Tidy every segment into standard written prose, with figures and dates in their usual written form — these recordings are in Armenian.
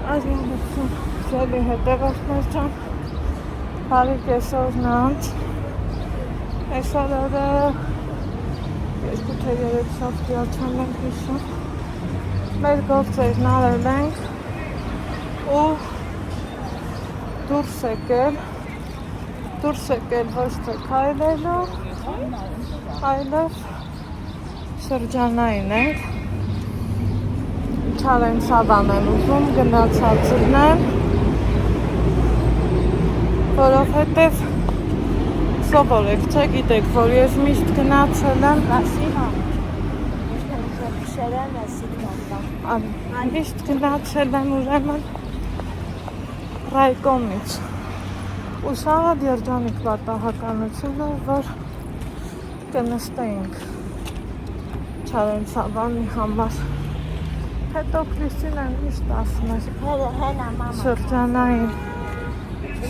Այժմ սելի հետևորդներ ջան, բարիք այսօրն անց, այսօր օրը 2 թե 3 շաբթի չեմ ենք հիշում, մեր գործերն արել ենք ու դուրս եկել ոչ թե քայլելու, այլև շրջանային ենք, չարեն սավան են ուզում գնացածներն, որովհետև սովորեք, չէ գիտեք, որ ես միշտ գնացել եմ, միշտ գնացել եմ ուրեմն ռայկոմից ու շատ երջանիկ պատահականություն է, որ կնստեինք չարեն սավանի համար, հետո Քրիստինեն միշտ ասում էր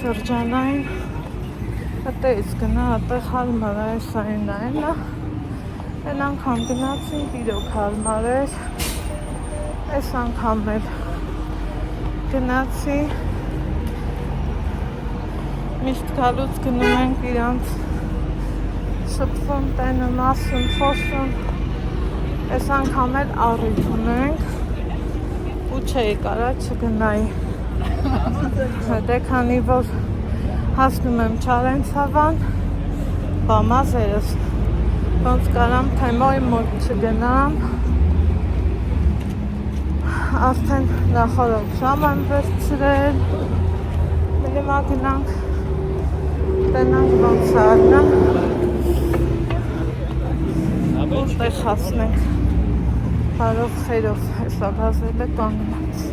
շրջանային այդպես գնա, այդեղ հարմար է, սային այնա, այն անգամ գնացինք, իրոք հարմար էր, այս անգամ էլ գնացի, միշտ գալուց գնում ենք իրանց շփվում, տենում, ասում, խոսում, այս անգամ էլ առիթ ունենք ու չէի կարա չգնայի, դե քանի որ հասնում եմ չարեն սավան, բամազերս, ոնց կարամ թեմոյի մոտ չգնամ, արդեն նախորդ շամ եմ վերցրել, մինիմա գնանք, տենանք ոնց արնա, ուստեղ հասնենք, բարով խերով, հեսա գազել է կանգնած։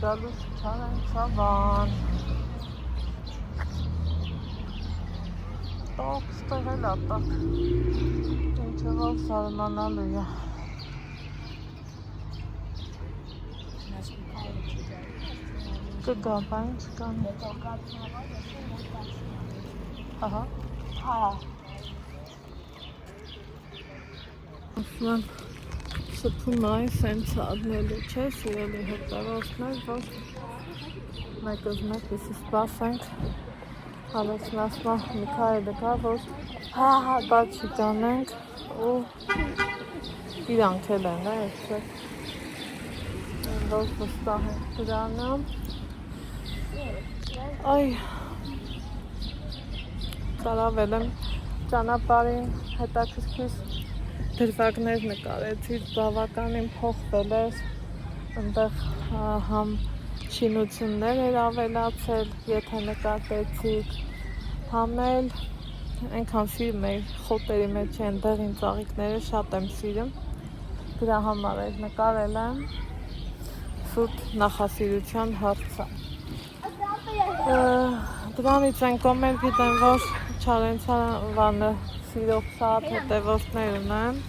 Գալուց չարեն սավան, տող ստեղ էլ ատակ, ինչևով զարմանալու է, կգա, բայն չկան, ահա, ասման, շփում այն սենց ադնելու չէ, սիրելի հետևորդներ, որ մեկыз մեկս սպասենք, հավեցնասմա Միքայելը կա, որ բաչի կանենք ու իրանք էլ են, էսպես որ վստահ են դրանը այ ծարավել եմ ճանապարհին հետաքրքիր դրվագներ նկարեցի բավականին փոխվել էր այնտեղ համ շինություններ էր ավելացել եթե նկատեցիք համ էլ այնքան սիրում էի խոտերի մեջ են դեղին ծաղիկները շատ եմ սիրում դրա համար էր նկարել եմ սուտ նախասիրության հարցը դրանից են կոմենտ գիտեմ որ Չարենցավանը սիրող շատ հետևորդներ ունեն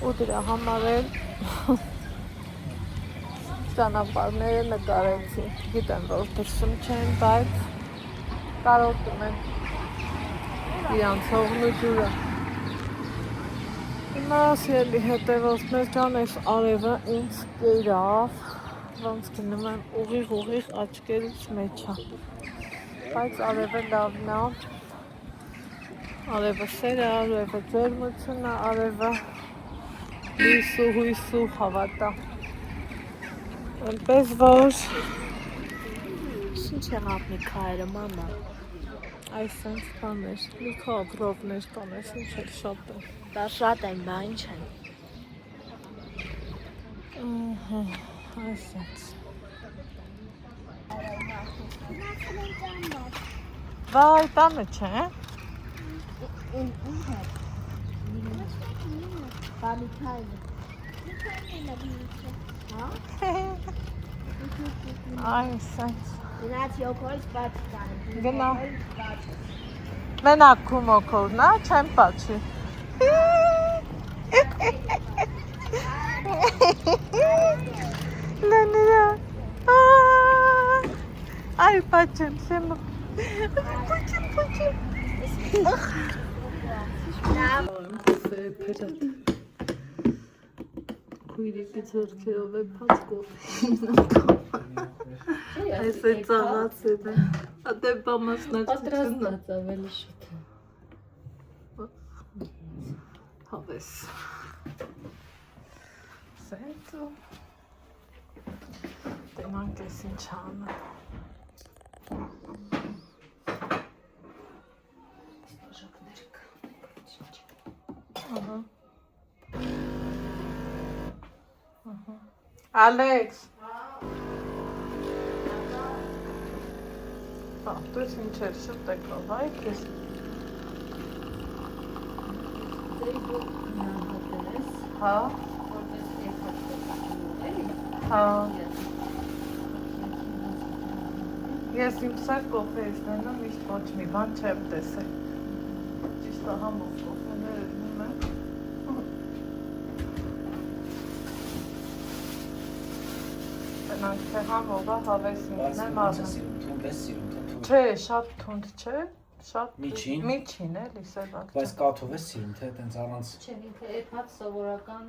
ու դրա համար էլ ճանապարհները նկարեցի գիտեմ որ դրսում չեն բայց կարոտում են իրանց հողն ու ջուրը հիմա սիրելի հետևորդներ ջան այս արևը ինձ կերավ ոնց գնում եմ ուղիղ աչքերից մեջա բայց արևը լավն է արևը սեր է արևը ջերմություն է արևը լույսու հույսու հավատա այնպես որ Ինչ եղավ մի քայլը մամա այսպես բաներ մի քոբրովներ կանես ինչ էլ շատ է դա շատ են բա ինչ են այսպես վայ տանը չէ բալի քայլը այսպես Գնաց յոքորից բաց կան գնա մենակ քու մոքորն է չեմ պաչի Նանրա այ պաչեմ սեմ պաչեմ Քույրիկի ձեռքերով է փած կոֆին Այս է ծաղացել է Ատե բա մասնակցությունն է ավելի շուտ Հավես Սենցո Տենանք ես ինչ անը Ալեքս Դու ես ինչ էր շուտ եկավ, այ կես Հա Հա Ես իմ սար կոֆեից նենում միշտ ոչ մի բան չեմ տեսել Ճիշտ համով կոֆեներ էնում եմ Տնանք թե համովա հավես ինքն եմ ադում Չէ, շատ թունդ չէ Միջին էլի սևակ Բայց կաթով ես սիրում, թե տենց առանց Չեմ ինքը էփած սովորական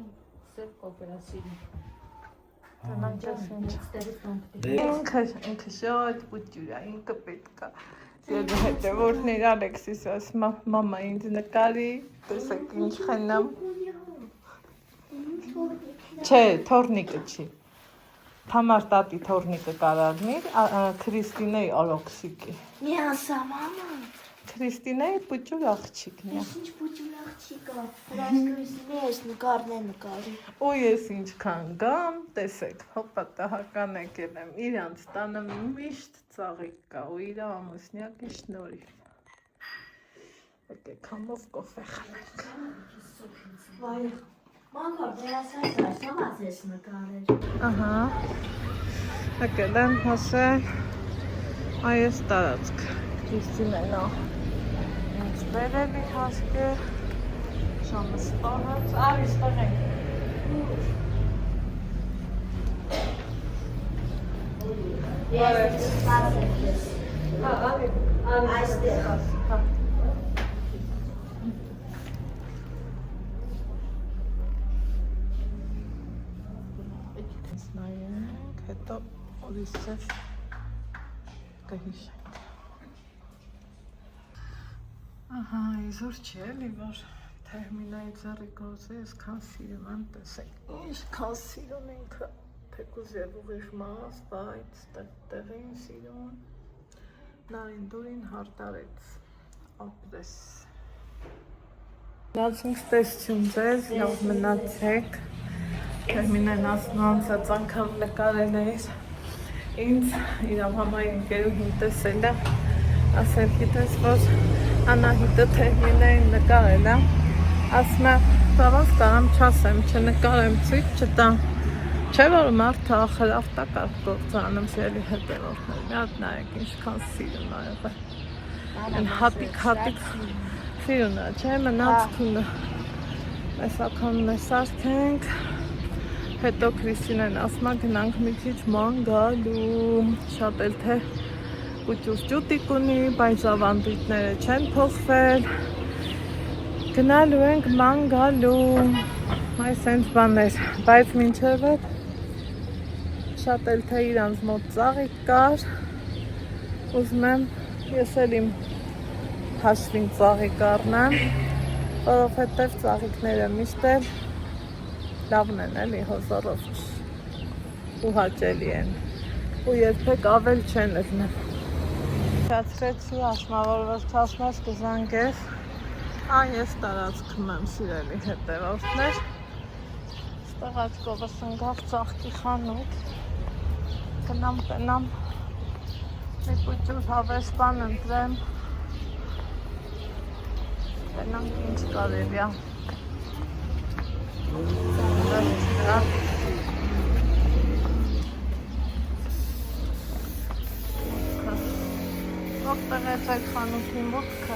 սև կոֆերա սիրում Տնանք ես ինչ Ինքը շատ պուտյուր է, ինքը պետք է Սիրելի հետևորդներ Ալեքսիս ասում մամա ինձ նկարի, տեսեք ինչ խենամ Չէ, թորնիկը չի Թամար տատի թորնիկը կարարնիր, Քրիստինեի օրոքսիկի Մի ասա մամա Քրիստինեի պուտյուր աղջիկն է Ինչ պուտյուր աղջիկա Քրիստինեի ես նկարն է նկարի Ու ես ինչքան գամ, տեսեք, հոպատահական եկել եմ իրանց տանը միշտ ծաղիկ կա ու իր ամուսնյակի շնորհիվ Եկեք համով կոֆե խմենք Վայ Մանկար դերասանը սամաց ես նկարել Ահա Եկել եմ հասել այս տարածք Քրիստինեն ինձ բերել իհասկե Շամը սպանած, արի սպանենք Ես սպասեմ ես Հա, արի Այստեղ Հա Նայենք, հետո օրիսև կհիշենք Ահա, իզուր չի էլի, որ Թերմինայի ձեռի գործը այսքան սիրում եմ, տեսեք, ինչքան սիրում ինքը, թեկուզ և ուղիղ մաս, բայց տեղին սիրում, նարին դուրին հարդարեց, ապրես։ Մնացինք տեսություն ձեզ, լավ մնացեք, Թերմինեն ասնանցած անգամ նկարել էիր, ինձ իրավ համայի ընկերուհին տեսել է, ասել գիտես, որ Անահիտը Թերմինային նկարել է, ասում է, բավաց կարամ չասեմ, չնկարեմ, ցույց չտամ, չէ որ մարդը ախր ավտակարգ գործանում սիրելի հետևորդներ, մի հատ նայեք, ինչքան սիրուն ա եղել, են հատիկ սիրուն ա, չէ, մնացքունը, մեզ ակամն է սարքենք, հետո Քրիստինեն ասում է գնանք մի քիչ ման գալու, շատ էլ թե ուճուճուտիկ ունի, բայց ավանդույթները չեն փոխվել, գնալու ենք ման գալու, այս հենց բաներ, բայց մինչև այդ շատ էլ թե իրանց մոտ ծաղիկ կար, ուզում եմ ես էլ իմ հաշվին ծաղիկ առնեմ, որովհետև ծաղիկները միշտ էլ լավն են էլի հոզորով ու հաճելի են ու երբեք ավել չեն ըրնեմ։ Չացրեցի ասմավոր վերջացնես կզանգես, ես տարածքում եմ սիրելի հետևորդներ, ստեղ աչկովս ընգավ ծաղկի խանութ, գնամ տնամ, մի կուճուր հավես բան ընտրեմ, տնանք ինչ կարելի է, Ողտեղեց այդ խանութի մուտքը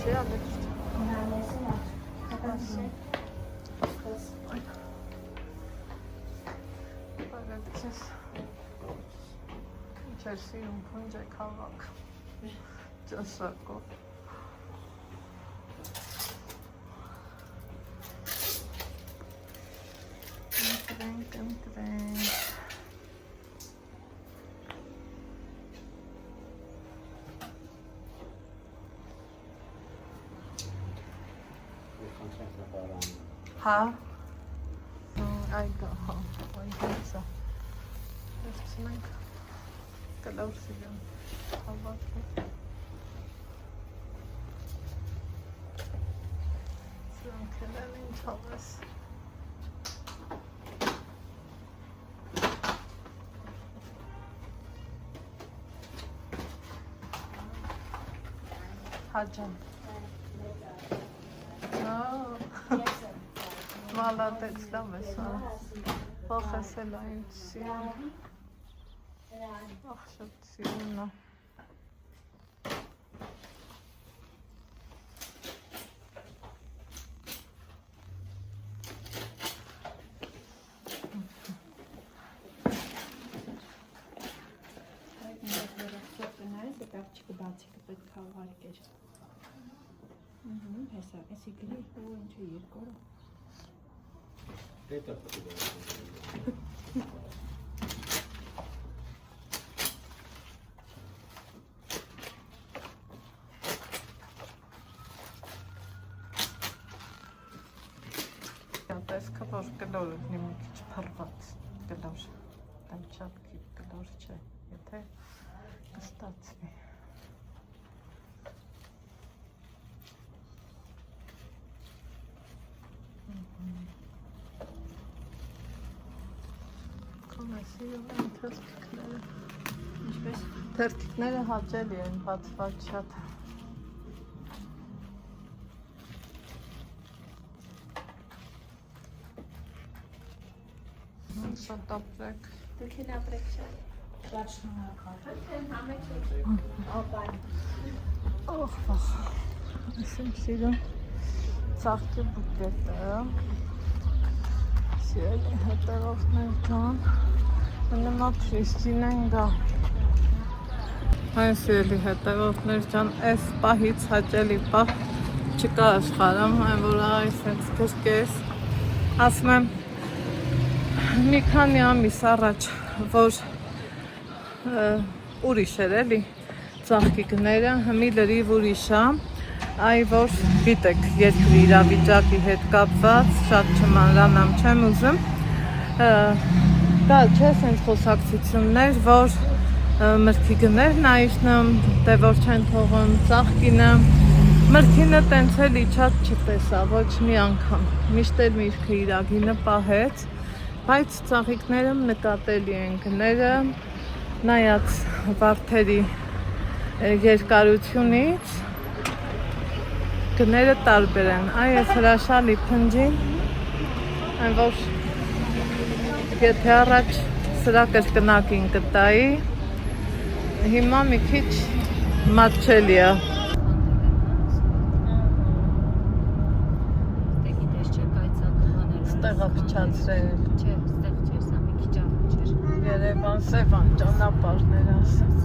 Չի ալեքս Բարեկցես Ինչ էր սիրում փունջ է քաղաք Ճասակով Ընտրենք Հա Այդա հա Այդա Վերցնենք Կլոր սիրում Հավաքի Սրանքել են ինչ հավես Հաջան Մալատեց լավ ես Ոխեսել այն սիրուն շատ սիրուն է Հեսա, էսի գրի ու ինչ է երկորը Պետա Տեսքը որ կլոր ունի մի քիչ փռված կլոր դեմ չափքի կլոր չէ եթե կստացվի Սիրում են թերքիկները Ինչպես թերքիկները հաճելի են բացված շատ Շատ ապրեք Դուք են ապրեք շատ Շատ շնորհակալ Ես եմ սիրում ծաղկի բուկետը Սիրելի հետևորդներ կան Նմա Քրիստինեն գա Այն սիրելի հետևորդներ ջան այս պահից հաճելի պահ չկա աշխարհում այն որ այս հենց գրկես ասում եմ մի քանի ամիս առաջ որ ուրիշ էր էլի ծաղկիկները, հիմի լրիվ ուրիշ է, այ որ գիտեք երկրի իրավիճակի հետ կապված, շատ չմանրանամ չեմ ուզում, կալ չէ սենց խոսակցություններ, որ մրգի գներն այշնում, դե որ չեն թողում ծաղկինը, մրգինը տենց էլ իջած չտեսա, ոչ մի անգամ, միշտ էլ միրգը իրագինը պահեց, բայց ծաղիկները նկատելի են գները, նայած վարդերի երկարությունից գները տարբեր են, այ ես հրաշալի փնջին, այն որ եթե առաջ սրա կրկնակին կտայի, հիմա մի քիչ մատչելի է։ Ստեղա փչացրել։ Չէ, ստեղ չէր, սա մի քիչ առաջ էր։ Երևան, Սևան, ճանապարհներ ասա։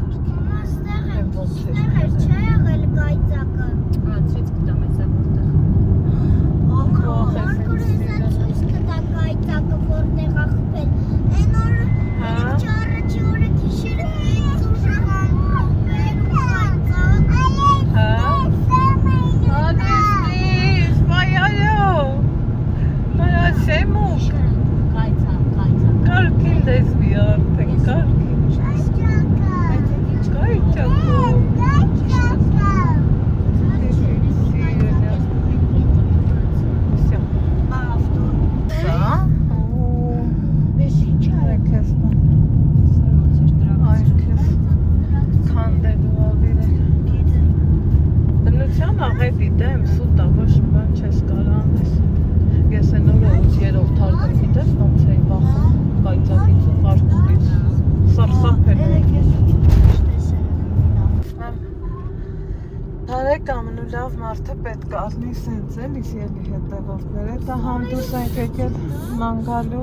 Լավ մարդը պետք է առնի սենց էլի ելի հետևորդները, դա համ դուս ենք եկել մանգալու,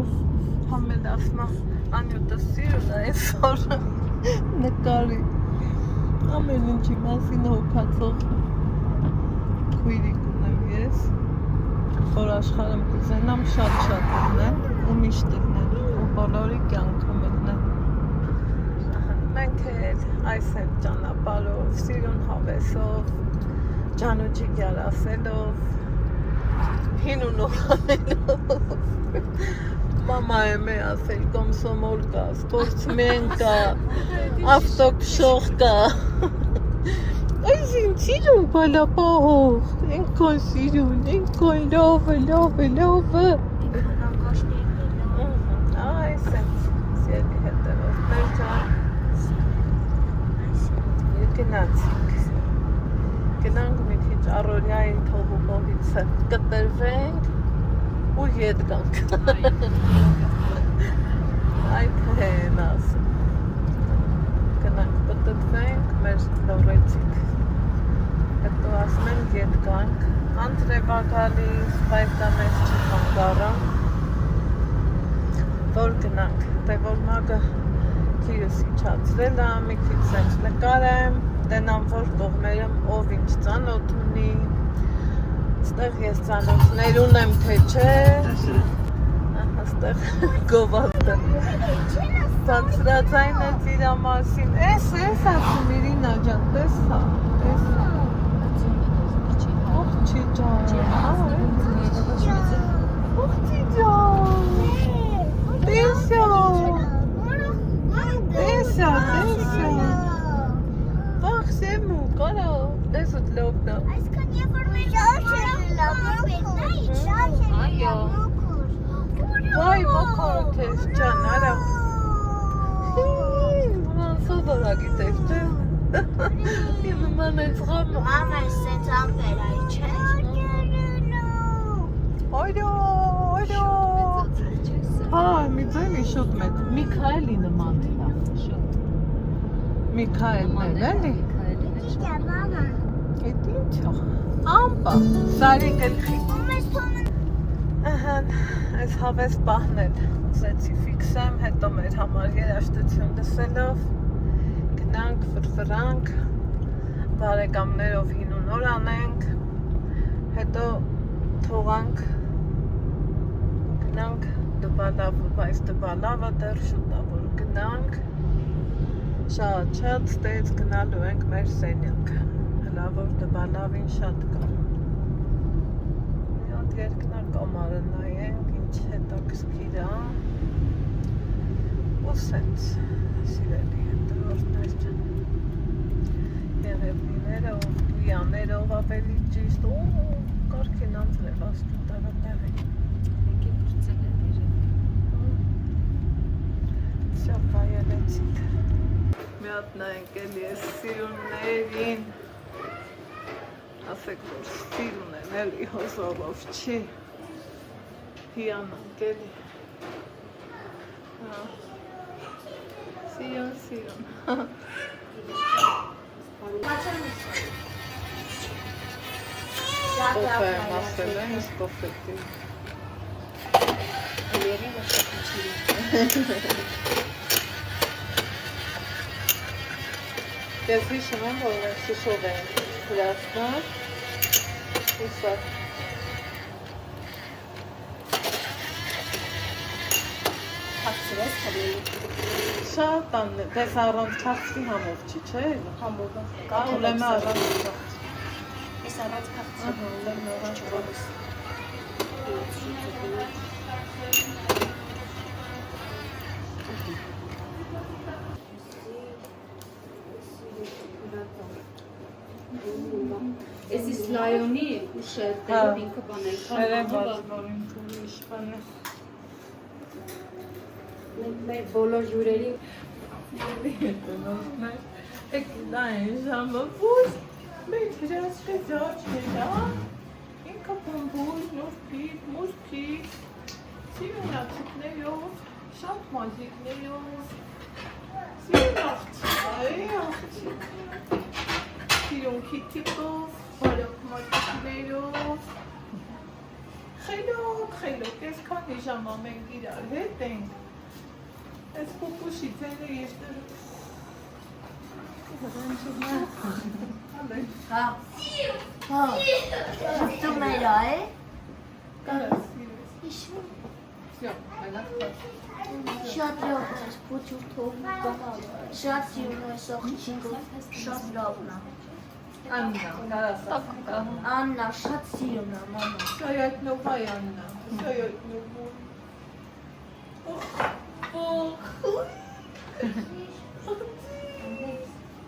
համ էլ ասմա անյութը սիրուն է այսօր նկարի, ամեն ինչի մասին հոգացող քույրիկ ունեմ ես, որ աշխարհում կուզենամ շատ լինեն ու միշտ լինեն ու բոլորի կյանքը մտնեն։ Մենք էլ այս էլ ճանապարհով, սիրուն հավեսով Ջանուջի գարասելով, հին ու նորանելով, մամա եմ է ասել կոմսոմոլ կա, սպորտսմեն կա, ավտոքշող կա, այս իմ սիրուն բալապահող, ենքոն սիրուն, ենքոն լովը, այս ենք սիրի հետևորդներ ջան, գնացինք գնանք մի քիչ առօրյային թողուկողից կտրվենք ու ետ գանք այդ հեն ասում գնանք պտտվենք մեր լորեցիկ հետո ասում են ետ գանք անտրեվա գալիս բայց դա մեզ չի խանգարում որ գնանք դե որ մագը քիրս իջացրել է մի քիչ սենց նկարեմ տենամ որ կողմերում ով ինչ ծանոթ ունի, ստեղ ես ծանոթներ ունեմ թե չէ, ստեղ գովազդ է, ծանցրածային է ծիրա մասին, ես ասում Իրինա ջան, տեսա, ողջի ջան, ողջի ջան, Սեմու, կարա, ես ուտ լովն է։ Այսքան եվ որ մեր Այո։ Վայ, մոքորոտ ես ճան, արա։ Ման սոդորա գիտես, չէ։ Իմ ման ես խամ։ Մամա ես սենց ամպեր այ չէ։ Այո։ Հա, մի ձայնի շոտ մետ, Միքայելի նման թիլա։ Միքայելն էլ էլի։ Մամա։ Էդ ինչա։ Ամպա, սարի գլխի։ Ահան, այս հավես պահնել, ուզեցի ֆիքսեմ, հետո մեր համար երաժշտություն լսելով, գնանք, ֆրֆրանք, բարեկամներով հին ու նոր անենք, հետո թողանք, գնանք դպալավ, բայց դպալավը դեռ շուտ է որ գնանք, Շատ ստեց գնալու ենք մեր սենյակը։ Հլա որ դվալավին շատ կա։ Մի հատ երկնակամարը նայենք, ինչ հետաքրքիր է։ Ու սենց սիրելի հետևորդներ։ Երևնիները, ուղտույաներով ավելի ճիշտ, կարգ են անցրել աստու տարատեղի։ Եկի բրծել է դիրը։ Սյա պայելեցիք։ Մի հատ նայենք էլի ես սիրուններին, ասեք որ սիրուն են էլի հոսողով չի, հիանանք էլի, սիրուն, կոֆե եմ ասել են, ես կոֆե տի։ Երևը շատ իչի։ Ես հիշում եմ, որ մենք շիշով ենք հրացնար, ու սա։ Հացրես խրելի։ Շատ անն է, դες առանց կաղցի համով չի, չէ? Համովը։ Ուրեմն առանց կաղցի։ Ես առանց կաղցի։ Ուրեմն առանց կաղցի։ Էսի սլայոնի ուշը տերով ինքը բանել։ Երևաց, որ ինքը ուրիշ բան է։ Մեր բոլոր հյուրերի Եք դա են ժամը բուզ, մեր հրացրեց աչքերա, ինքը բամբուր, նորպիկ, մուսպիկ, սիրունացիկներով, շատ մազիկներով, սիրուն աղջիկ, սիրուն քիթիկով, բարոք մարտիկներով, խելոք, ես քանի ժամա մենք իրար հետ ենք, ես պուպուշի ձենը ես դրում, Դու մերա է։ Շատ լավ ես փոքր թող։ Շատ սիրուն ես աղջիկը։ Շատ լավն է։ Աննա, շատ սիրուն է, մամա։ Սայատնովայ Աննա, սայատնովայ։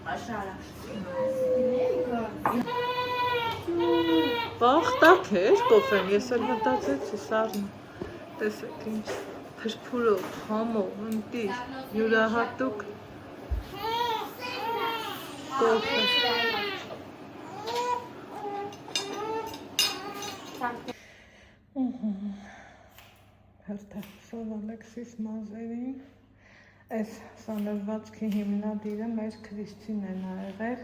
Աշարա։ Բախտակ էր կոֆեն, ես էլ մտածեցի սարնը, տեսեք ինչ թրփուրով, համով, ընտիր, յուրահատուկ կոֆե։ Հերթախսով Ալեքսիս Մազերին, այս սանրվածքի հիմնադիրը մեր Քրիստին է նայեղեր,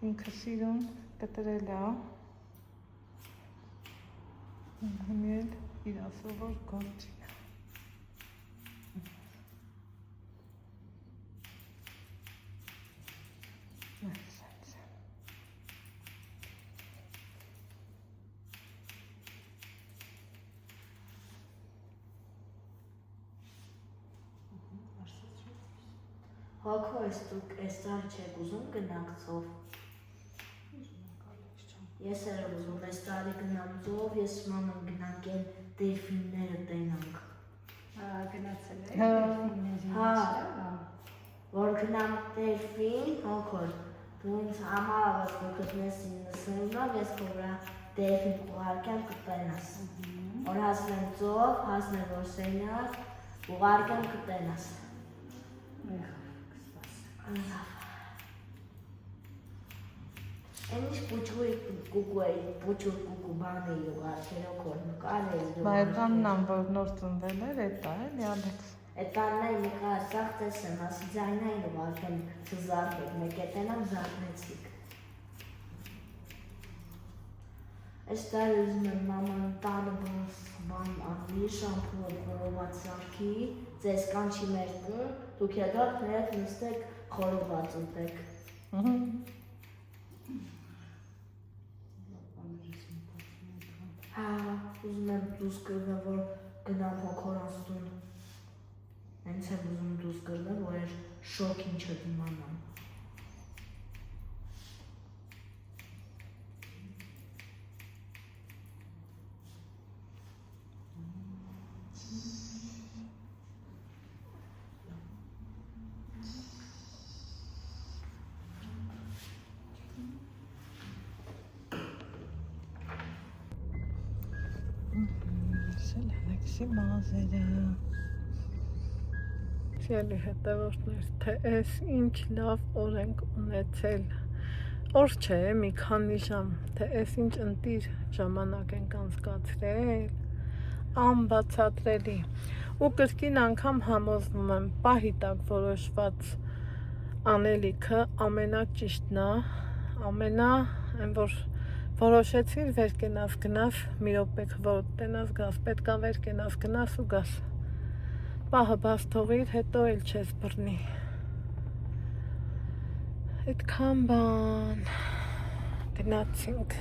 ինքը սիրուն կտրել է, հմել իր ասովոր գործին է։ Հոգո ես դուք այս տարի չեք ուզում գնանք ծով։ Ես էլ ուզում այս տարի գնամ ծով, ես մաման գնանք են դելֆինները տենանք։ գնացել է։ Հա, որ գնամ դելֆին, հոգոր, դու ինձ համարավես որ գտնես ինսնով, ես կովրա դելֆին ուղարկեմ կտենաս։ Որ հասնեմ ծով, հասնեմ որ սենյակ, ուղարկեմ կտենաս։ Էնիշ պուչուր կուկու բան էի ուղարկերով որ նկար էի դու։ Բայց Աննան, որ նոր ծնվել էր, էտա էլի Ալեքս։ Էտ Աննայի նկար սաղ տեսեմ, ասի ձայնային ուղարկեմ չզարկեք, մեկ էտենամ զարտնեցիք։ Այս տարի ուզում եմ մաման տանը բան աղվի, շամպուրը խորոված սարքի, ձեզ կանչի մեր տուն, դուք ետոք ներդ նստեք խորոված ուտեք։ Հա, ուզում եմ դուս կրվեմ, որ գնամ հոգորանց տուն։ Հենց էլ ուզում դուրս գրվել, որ էր շոկին չդիմանամ։ Սելանեքսի մազերը Սիալի հետևորդներ, թե ես ինչ լավ օր ենք ունեցել Օր չէ, մի քանի ժամ, թե ես ինչ ընտիր ժամանակ ենք անցկացրել Անբացատրելի Ու կրկին անգամ համոզվում եմ, պահի տակ որոշված անելիքը ամենաճիշտն է, այն որ որոշեցիր վեր կենաս գնաս, մի րոպե որ տենաս գաս, պետքա վեր կենաս գնաս ու գաս Պահը բաց թողիր, հետո էլ չես բռնի Այդքան բան Գնացինք